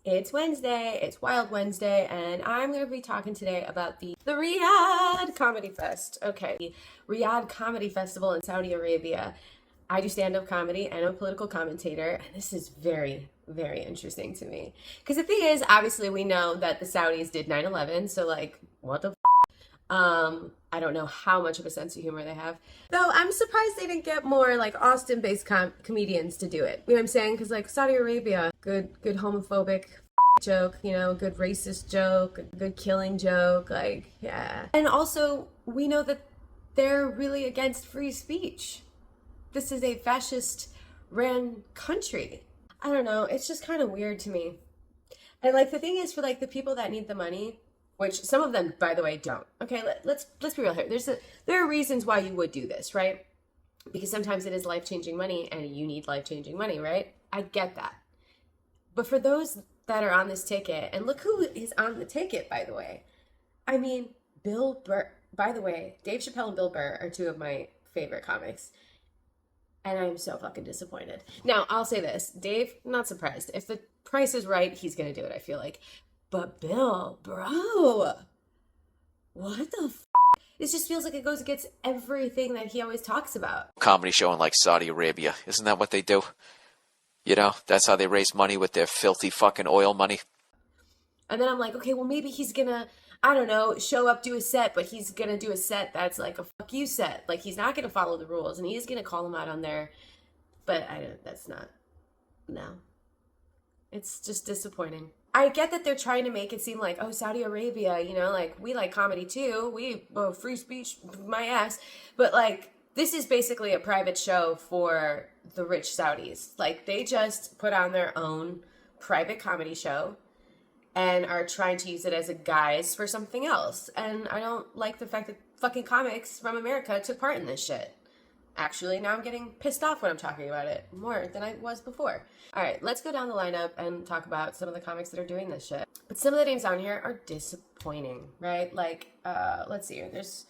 It's Wednesday, it's Wild Wednesday, and I'm going to be talking today about the Riyadh Comedy Fest. Okay, the Riyadh Comedy Festival in Saudi Arabia. I do stand-up comedy, and I'm a political commentator, and this is very, very interesting to me. Because the thing is, obviously, we know that the Saudis did 9/11, so like, what the I don't know how much of a sense of humor they have. Though I'm surprised they didn't get more like Austin-based comedians to do it. You know what I'm saying? Because like Saudi Arabia, good homophobic joke, you know, good racist joke, good killing joke, like, yeah. And also, we know that they're really against free speech. This is a fascist-ran country. I don't know, it's just kind of weird to me. And like the thing is, for like the people that need the money, which some of them, by the way, don't. Okay, let's be real here. There are reasons why you would do this, right? Because sometimes it is life-changing money, and you need life-changing money, right? I get that. But for those that are on this ticket, and look who is on the ticket, by the way. I mean, Bill Burr. By the way, Dave Chappelle and Bill Burr are two of my favorite comics. And I'm so fucking disappointed. Now, I'll say this. Dave, not surprised. If the price is right, he's going to do it, I feel like. But Bill, bro, what the f***? This just feels like it goes against everything that he always talks about. Comedy show in like Saudi Arabia. Isn't that what they do? You know, that's how they raise money with their filthy fucking oil money. And then I'm like, okay, well, maybe he's going to, I don't know, show up, do a set, but he's going to do a set that's like a fuck you set. Like, he's not going to follow the rules, and he's going to call them out on there. But that's not, no. It's just disappointing. I get that they're trying to make it seem like, oh, Saudi Arabia, you know, like, we like comedy too. Free speech, my ass. But, like, this is basically a private show for the rich Saudis. Like, they just put on their own private comedy show and are trying to use it as a guise for something else. And I don't like the fact that fucking comics from America took part in this shit. Actually, now I'm getting pissed off when I'm talking about it more than I was before. All right, let's go down the lineup and talk about some of the comics that are doing this shit. But some of the names on here are disappointing, right? Like, let's see here. There's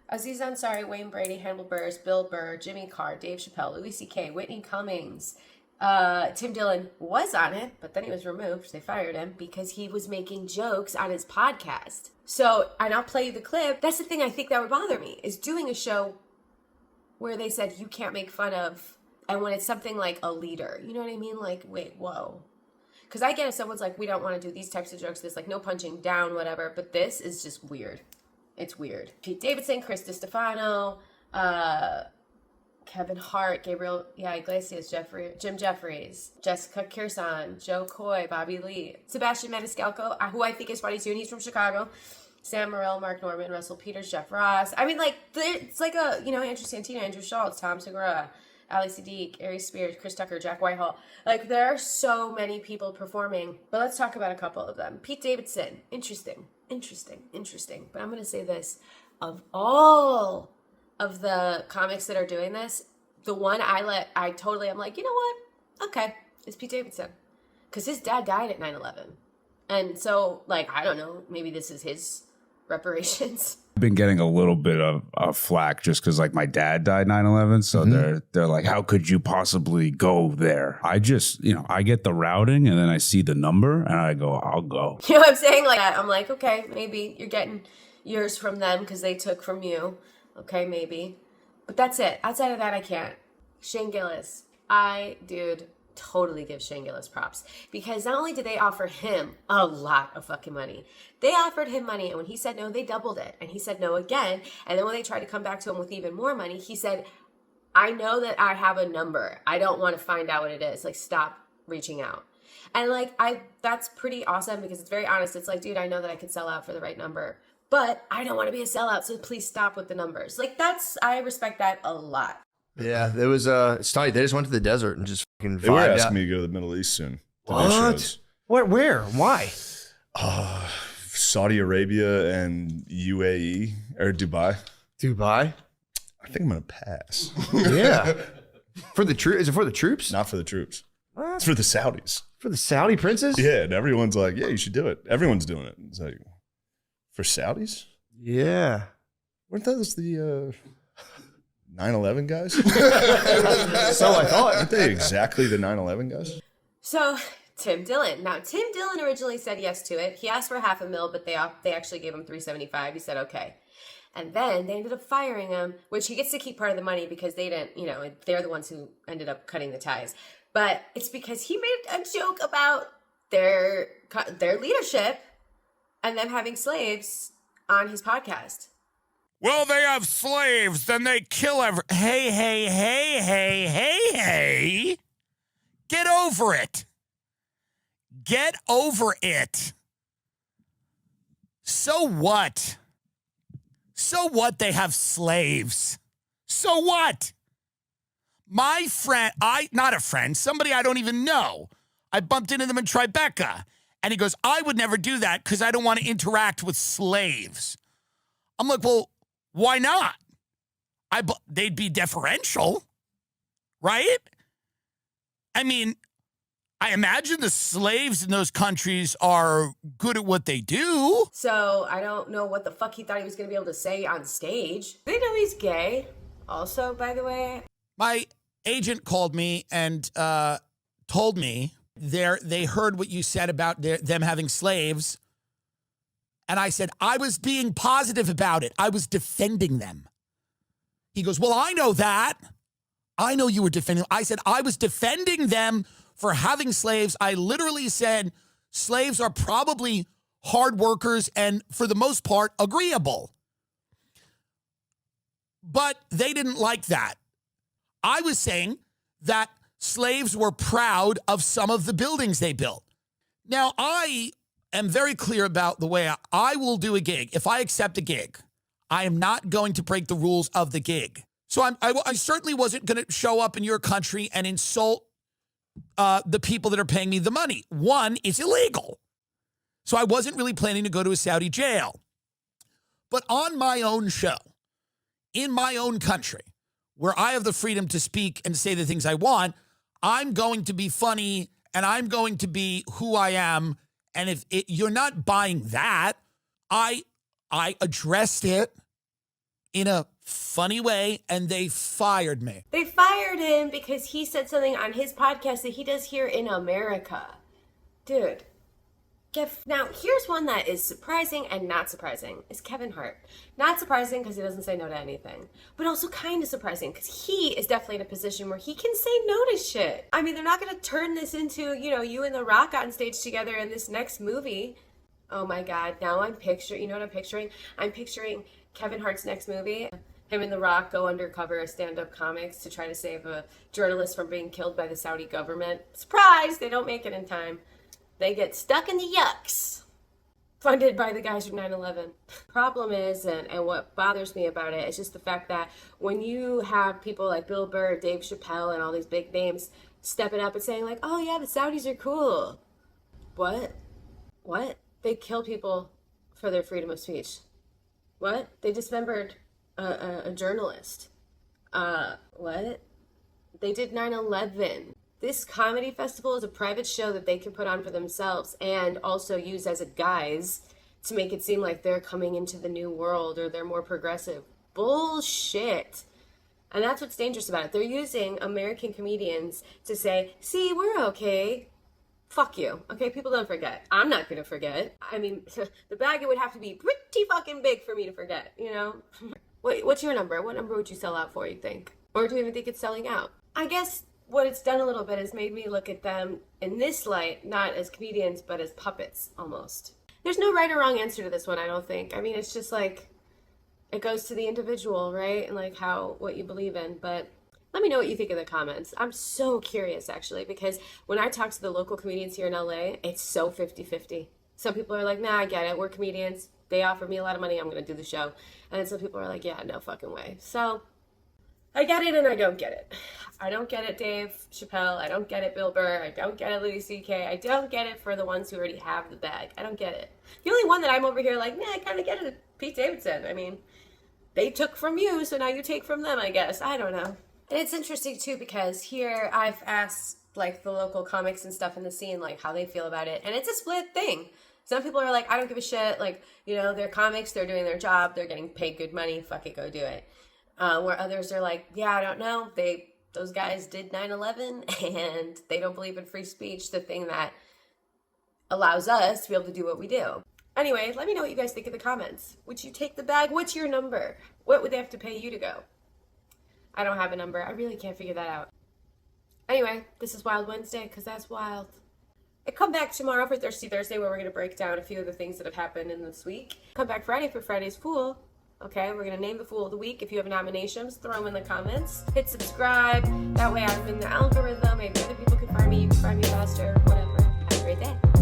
Aziz Ansari, Wayne Brady, Hannibal Buress, Bill Burr, Jimmy Carr, Dave Chappelle, Louis C.K., Whitney Cummings. Tim Dillon was on it, but then he was removed. They fired him because he was making jokes on his podcast. So, and I'll play you the clip. That's the thing I think that would bother me, is doing a show where they said you can't make fun of, and when it's something like a leader, you know what I mean? Like, wait, whoa. Because I get if someone's like, we don't want to do these types of jokes, this like no punching down, whatever, but this is just weird. It's weird. Pete Davidson, Chris DiStefano, Kevin Hart, Gabriel Iglesias, Jim Jeffries, Jessica Kirson, Joe Coy, Bobby Lee, Sebastian Maniscalco, who I think is funny too, and he's from Chicago. Sam Morril, Mark Norman, Russell Peters, Jeff Ross. I mean, like, it's like a, you know, Andrew Santino, Andrew Schultz, Tom Segura, Ali Sadiq, Ari Spears, Chris Tucker, Jack Whitehall. Like, there are so many people performing. But let's talk about a couple of them. Pete Davidson, interesting. But I'm going to say this. Of all of the comics that are doing this, the one I'm like, you know what? Okay, it's Pete Davidson. Because his dad died at 9/11. And so, like, I don't know, maybe this is his reparations. I've been getting a little bit of flack just because, like, my dad died 9/11. So they're like, how could you possibly go there? I just, you know, I get the routing and then I see the number and I go, I'll go. You know what I'm saying? Like, I'm like, okay, maybe you're getting yours from them because they took from you. Okay, maybe. But that's it. Outside of that, I can't. Shane Gillis. Totally give Shane Gillis props, because not only did they offer him a lot of fucking money, they offered him money, and when he said no, they doubled it, and he said no again, and then when they tried to come back to him with even more money, he said, I know that I have a number, I don't want to find out what it is, like, stop reaching out. And like, that's pretty awesome, because it's very honest. It's like, dude, I know that I could sell out for the right number, but I don't want to be a sellout, so please stop with the numbers. Like, I respect that a lot. Yeah, there was it's tight. They just went to the desert and just fucking. They were asking me to go to the Middle East soon. What? Where? Why? Saudi Arabia and UAE or Dubai. Dubai. I think I'm gonna pass. Yeah. For the troops? Is it for the troops? Not for the troops. What? It's for the Saudis. For the Saudi princes? Yeah, and everyone's like, yeah, you should do it. Everyone's doing it. It's like, for Saudis? Yeah. Weren't those the 9/11 guys? So I thought. Aren't they exactly the 9/11 guys? So Tim Dillon. Now, Tim Dillon originally said yes to it. He asked for $500,000, but they actually gave him $375,000. He said okay. And then they ended up firing him, which he gets to keep part of the money because they didn't, they're the ones who ended up cutting the ties. But it's because he made a joke about their leadership and them having slaves on his podcast. Well, they have slaves, then they kill Hey. Get over it. Get over it. So what? So what they have slaves? So what? My friend, not a friend, somebody I don't even know. I bumped into them in Tribeca. And he goes, I would never do that because I don't want to interact with slaves. I'm like, well, why not? They'd be deferential, right? I mean, I imagine the slaves in those countries are good at what they do. So I don't know what the fuck he thought he was going to be able to say on stage. They know he's gay. Also, by the way, my agent called me and told me they heard what you said about them having slaves. And I said, I was being positive about it. I was defending them. He goes, well, I know that. I know you were defending. I said, I was defending them for having slaves. I literally said slaves are probably hard workers and for the most part agreeable. But they didn't like that. I was saying that slaves were proud of some of the buildings they built. Now, I am very clear about the way I will do a gig. If I accept a gig, I am not going to break the rules of the gig. So I certainly wasn't going to show up in your country and insult the people that are paying me the money. One, it's illegal. So I wasn't really planning to go to a Saudi jail. But on my own show, in my own country, where I have the freedom to speak and say the things I want, I'm going to be funny and I'm going to be who I am. And if you're not buying that, I addressed it in a funny way and they fired me. They fired him because he said something on his podcast that he does here in America. Dude. Now, here's one that is surprising and not surprising. Is Kevin Hart. Not surprising because he doesn't say no to anything. But also kind of surprising because he is definitely in a position where he can say no to shit. I mean, they're not going to turn this into, you and The Rock on stage together in this next movie. Oh my God. Now I'm picturing, you know what I'm picturing? I'm picturing Kevin Hart's next movie. Him and The Rock go undercover as stand-up comics to try to save a journalist from being killed by the Saudi government. Surprise! They don't make it in time. They get stuck in the yucks, funded by the guys from 9/11. Problem is, and what bothers me about it, is just the fact that when you have people like Bill Burr, Dave Chappelle, and all these big names stepping up and saying like, oh yeah, the Saudis are cool. What? They kill people for their freedom of speech. What? They dismembered a journalist. What? They did 9/11. This comedy festival is a private show that they can put on for themselves and also use as a guise to make it seem like they're coming into the new world or they're more progressive. Bullshit. And that's what's dangerous about it. They're using American comedians to say, see, we're okay. Fuck you. Okay, people don't forget. I'm not going to forget. I mean, the bag would have to be pretty fucking big for me to forget, Wait, what's your number? What number would you sell out for, you think? Or do you even think it's selling out? I guess what it's done a little bit is made me look at them in this light, not as comedians, but as puppets, almost. There's no right or wrong answer to this one, I don't think. I mean, it's just like, it goes to the individual, right? And like what you believe in. But let me know what you think in the comments. I'm so curious, actually, because when I talk to the local comedians here in LA, it's so 50-50. Some people are like, nah, I get it. We're comedians. They offered me a lot of money. I'm going to do the show. And then some people are like, yeah, no fucking way. So I get it and I don't get it. I don't get it, Dave Chappelle. I don't get it, Bill Burr. I don't get it, Louis C.K. I don't get it for the ones who already have the bag. I don't get it. The only one that I'm over here like, I kind of get it is Pete Davidson. I mean, they took from you, so now you take from them, I guess. I don't know. And it's interesting, too, because here I've asked, like, the local comics and stuff in the scene, like, how they feel about it. And it's a split thing. Some people are like, I don't give a shit. Like, they're comics. They're doing their job. They're getting paid good money. Fuck it, go do it. Where others are like, yeah, I don't know. Those guys did 9/11 and they don't believe in free speech, the thing that allows us to be able to do what we do. Anyway, let me know what you guys think in the comments. Would you take the bag? What's your number? What would they have to pay you to go? I don't have a number. I really can't figure that out. Anyway, this is Wild Wednesday, because that's wild. I come back tomorrow for Thirsty Thursday, where we're going to break down a few of the things that have happened in this week. Come back Friday for Friday's Fool. Okay, we're going to name the Fool of the Week. If you have nominations, throw them in the comments. Hit subscribe. That way I'm in the algorithm. Maybe other people can find me. You can find me faster. Whatever. Have a great day.